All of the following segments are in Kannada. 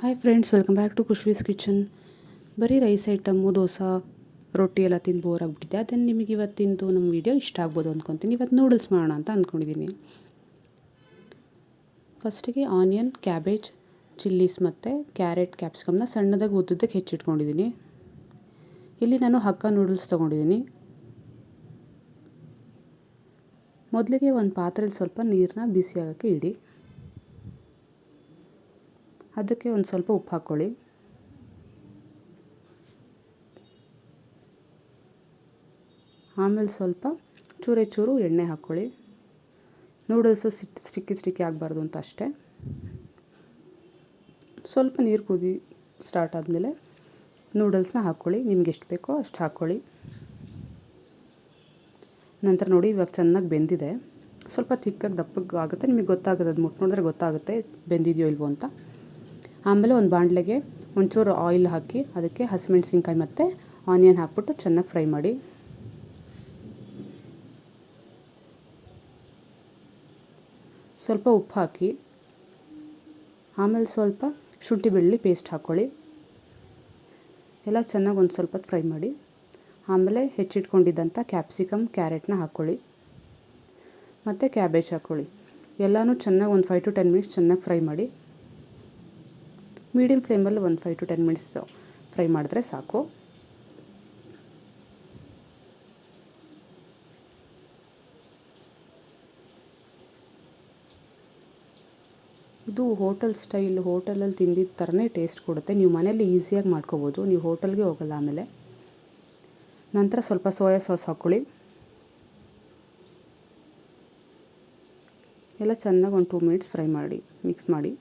Hi friends, welcome back to Khushvi's kitchen. ಬರೀ ರೈಸ್ ಐಟಮು, ದೋಸೆ, ರೊಟ್ಟಿ ಎಲ್ಲ ತಿಂದು ಬೋರ್ ಆಗಿಬಿಟ್ಟಿದೆ. ಅದನ್ನು ನಿಮಗೆ ಇವತ್ತಿಂದು ನಮ್ಮ ವೀಡಿಯೋ ಇಷ್ಟ ಆಗ್ಬೋದು ಅಂದ್ಕೊತೀನಿ. ಇವತ್ತು ನೂಡಲ್ಸ್ ಮಾಡೋಣ ಅಂತ ಅಂದ್ಕೊಂಡಿದ್ದೀನಿ. ಫಸ್ಟಿಗೆ ಆನಿಯನ್, ಕ್ಯಾಬೇಜ್, ಚಿಲ್ಲೀಸ್ ಮತ್ತು ಕ್ಯಾರೆಟ್, ಕ್ಯಾಪ್ಸಿಕಮ್ನ ಸಣ್ಣದಾಗಿ ಉದ್ದಕ್ಕೆ ಹೆಚ್ಚಿಟ್ಕೊಂಡಿದ್ದೀನಿ. ಇಲ್ಲಿ ನಾನು ಹಕ್ಕ ನೂಡಲ್ಸ್ ತೊಗೊಂಡಿದ್ದೀನಿ. ಮೊದಲಿಗೆ ಒಂದು ಪಾತ್ರೆಯಲ್ಲಿ ಸ್ವಲ್ಪ ನೀರನ್ನ ಬಿಸಿ ಆಗೋಕ್ಕೆ ಇಡಿ. ಅದಕ್ಕೆ ಒಂದು ಸ್ವಲ್ಪ ಉಪ್ಪು ಹಾಕ್ಕೊಳ್ಳಿ. ಆಮೇಲೆ ಸ್ವಲ್ಪ ಚೂರು ಎಣ್ಣೆ ಹಾಕ್ಕೊಳ್ಳಿ. ನೂಡಲ್ಸು ಸ್ಟಿಕ್ಕಿ ಆಗಬಾರ್ದು ಅಂತ ಅಷ್ಟೇ. ಸ್ವಲ್ಪ ನೀರು ಕುದಿ ಸ್ಟಾರ್ಟ್ ಆದಮೇಲೆ ನೂಡಲ್ಸ್ನ ಹಾಕ್ಕೊಳ್ಳಿ. ನಿಮ್ಗೆ ಎಷ್ಟು ಬೇಕೋ ಅಷ್ಟು ಹಾಕ್ಕೊಳ್ಳಿ. ನಂತರ ನೋಡಿ, ಇವಾಗ ಚೆನ್ನಾಗಿ ಬೆಂದಿದೆ. ಸ್ವಲ್ಪ ತಿಕ್ಕಾಗಿ ದಪ್ಪಗೆ ಆಗುತ್ತೆ. ನಿಮಗೆ ಗೊತ್ತಾಗುತ್ತೆ, ಅದು ಮುಟ್ಟು ನೋಡಿದ್ರೆ ಗೊತ್ತಾಗುತ್ತೆ ಬೆಂದಿದೆಯೋ ಇಲ್ವೋ ಅಂತ. ಆಮೇಲೆ ಒಂದು ಬಾಣಲೆಗೆ ಒಂಚೂರು ಆಯಿಲ್ ಹಾಕಿ ಅದಕ್ಕೆ ಹಸಿಮೆಣಸಿನ್ಕಾಯಿ ಮತ್ತು ಆನಿಯನ್ ಹಾಕ್ಬಿಟ್ಟು ಚೆನ್ನಾಗಿ ಫ್ರೈ ಮಾಡಿ. ಸ್ವಲ್ಪ ಉಪ್ಪು ಹಾಕಿ ಆಮೇಲೆ ಸ್ವಲ್ಪ ಶುಂಠಿ ಬೆಳ್ಳುಳ್ಳಿ ಪೇಸ್ಟ್ ಹಾಕ್ಕೊಳ್ಳಿ. ಎಲ್ಲ ಚೆನ್ನಾಗಿ ಒಂದು ಸ್ವಲ್ಪ ಫ್ರೈ ಮಾಡಿ. ಆಮೇಲೆ ಹೆಚ್ಚಿಟ್ಕೊಂಡಿದ್ದಂಥ ಕ್ಯಾಪ್ಸಿಕಮ್, ಕ್ಯಾರೆಟ್ನ ಹಾಕ್ಕೊಳ್ಳಿ ಮತ್ತು ಕ್ಯಾಬೇಜ್ ಹಾಕ್ಕೊಳ್ಳಿ. ಎಲ್ಲನೂ ಚೆನ್ನಾಗಿ ಒಂದು 5 to 10 ಮಿನಿಟ್ಸ್ ಚೆನ್ನಾಗಿ ಫ್ರೈ ಮಾಡಿ. ಮೀಡಿಯಮ್ ಫ್ಲೇಮಲ್ಲಿ ಒಂದು 5 to 10 ಮಿನಿಟ್ಸ್ ಫ್ರೈ ಮಾಡಿದ್ರೆ ಸಾಕು. ಇದು ಹೋಟೆಲ್ ಸ್ಟೈಲ್, ಹೋಟೆಲಲ್ಲಿ ತಿಂದಿದ್ದ ಥರನೇ ಟೇಸ್ಟ್ ಕೊಡುತ್ತೆ. ನೀವು ಮನೇಲಿ ಈಸಿಯಾಗಿ ಮಾಡ್ಕೋಬೋದು, ನೀವು ಹೋಟೆಲ್ಗೆ ಹೋಗಲ್ಲ. ಆಮೇಲೆ ನಂತರ ಸ್ವಲ್ಪ ಸೋಯಾ ಸಾಸ್ ಹಾಕ್ಕೊಳ್ಳಿ. ಎಲ್ಲ ಚೆನ್ನಾಗಿ ಒಂದು 2 ಮಿನಿಟ್ಸ್ ಫ್ರೈ ಮಾಡಿ, ಮಿಕ್ಸ್ ಮಾಡಿ.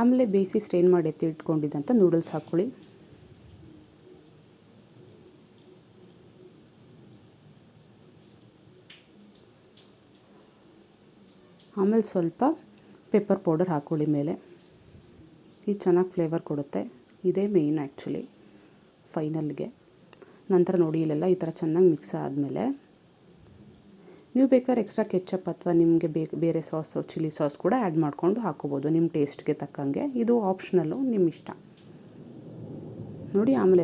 ಆಮೇಲೆ ಬೇಯಿಸಿ ಸ್ಟ್ರೈನ್ ಮಾಡಿ ಇಟ್ಕೊಂಡಿದ್ದಂಥ ನೂಡಲ್ಸ್ ಹಾಕ್ಕೊಳ್ಳಿ. ಆಮೇಲೆ ಸ್ವಲ್ಪ ಪೆಪ್ಪರ್ ಪೌಡರ್ ಹಾಕ್ಕೊಳ್ಳಿ ಮೇಲೆ. ಇದು ಚೆನ್ನಾಗಿ ಫ್ಲೇವರ್ ಕೊಡುತ್ತೆ. ಇದೇ ಮೇಯ್ನ್ ಆ್ಯಕ್ಚುಲಿ ಫೈನಲ್ಗೆ. ನಂತರ ನೋಡಿ, ಇಲ್ಲೆಲ್ಲ ಈ ಥರ ಚೆನ್ನಾಗಿ ಮಿಕ್ಸ್ ಆದಮೇಲೆ ನೀವು ಬೇಕಾದ್ರೆ ಎಕ್ಸ್ಟ್ರಾ ಕೆಚಪ್ ಅಥವಾ ನಿಮಗೆ ಬೇರೆ ಸಾಸು, ಚಿಲ್ಲಿ ಸಾಸ್ ಕೂಡ ಆ್ಯಡ್ ಮಾಡಿಕೊಂಡು ಹಾಕ್ಕೋಬೋದು ನಿಮ್ಮ ಟೇಸ್ಟ್ಗೆ ತಕ್ಕಂಗೆ. ಇದು ಆಪ್ಷನಲ್ಲು, ನಿಮ್ಮ ಇಷ್ಟ ನೋಡಿ. ಆಮೇಲೆ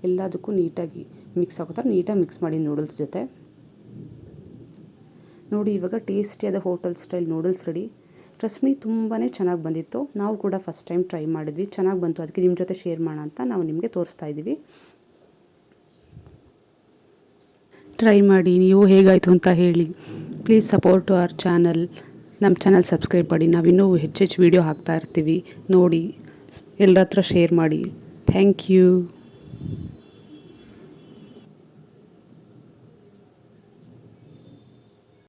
ಎಲ್ಲದಕ್ಕೂ ನೀಟಾಗಿ ಮಿಕ್ಸ್ ಆಗೋ ಥರ ನೀಟಾಗಿ ಮಿಕ್ಸ್ ಮಾಡಿ ನೂಡಲ್ಸ್ ಜೊತೆ. ನೋಡಿ, ಇವಾಗ ಟೇಸ್ಟಿಯಾದ hotel style noodles ready. Trust me, ತುಂಬಾ ಚೆನ್ನಾಗಿ ಬಂದಿತ್ತು. ನಾವು ಕೂಡ ಫಸ್ಟ್ ಟೈಮ್ ಟ್ರೈ ಮಾಡಿದ್ವಿ, ಚೆನ್ನಾಗಿ ಬಂತು. ಅದಕ್ಕೆ ನಿಮ್ಮ ಜೊತೆ ಶೇರ್ ಮಾಡೋಣ ಅಂತ ನಾವು ನಿಮಗೆ ತೋರಿಸ್ತಾ ಇದ್ದೀವಿ. ಟ್ರೈ ಮಾಡಿ, ನೀವು ಹೇಗಾಯಿತು ಅಂತ ಹೇಳಿ. Please support to our channel. ನಮ್ಮ ಚಾನಲ್ ಸಬ್ಸ್ಕ್ರೈಬ್ ಮಾಡಿ. ನಾವಿನ್ನೂ ಹೆಚ್ಚೆಚ್ಚು ವೀಡಿಯೋ ಹಾಕ್ತಾ ಇರ್ತೀವಿ. ನೋಡಿ, ಎಲ್ಲರ ಹತ್ರ ಶೇರ್ ಮಾಡಿ. Thank you.